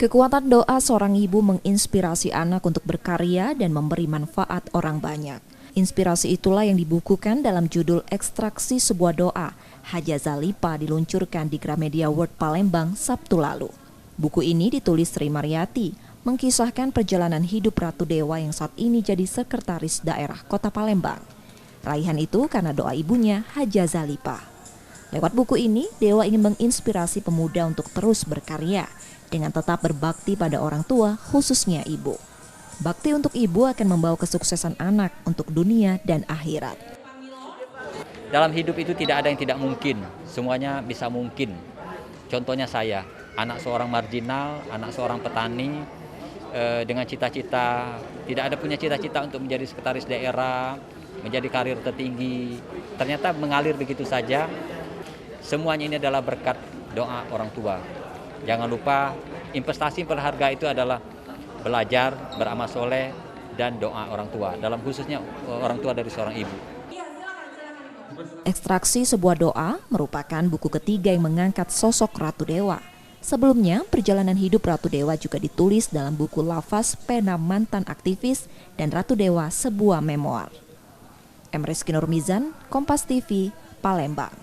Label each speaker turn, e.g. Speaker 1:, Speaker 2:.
Speaker 1: Kekuatan doa seorang ibu menginspirasi anak untuk berkarya dan memberi manfaat orang banyak. Inspirasi itulah yang dibukukan dalam judul Ekstraksi Sebuah Doa. Haja Zalipa diluncurkan di Gramedia World Palembang Sabtu lalu. Buku ini ditulis Sri Mariati, mengkisahkan perjalanan hidup Ratu Dewa yang saat ini jadi sekretaris daerah Kota Palembang. Raihan itu karena doa ibunya, Haja Zalipa. Lewat buku ini, Dewa ingin menginspirasi pemuda untuk terus berkarya dengan tetap berbakti pada orang tua, khususnya ibu. Bakti untuk ibu akan membawa kesuksesan anak untuk dunia dan akhirat.
Speaker 2: Dalam hidup itu tidak ada yang tidak mungkin, semuanya bisa mungkin. Contohnya saya, anak seorang marginal, anak seorang petani, dengan cita-cita, tidak ada punya cita-cita untuk menjadi sekretaris daerah, menjadi karir tertinggi. Ternyata mengalir begitu saja. Semuanya ini adalah berkat doa orang tua. Jangan lupa investasi berharga itu adalah belajar, beramal soleh, dan doa orang tua. Dalam khususnya orang tua dari seorang ibu.
Speaker 1: Ekstraksi Sebuah Doa merupakan buku ketiga yang mengangkat sosok Ratu Dewa. Sebelumnya, perjalanan hidup Ratu Dewa juga ditulis dalam buku Lafaz Pena Mantan Aktivis dan Ratu Dewa Sebuah Memoir. Rizky Nurmizan, Kompas TV, Palembang.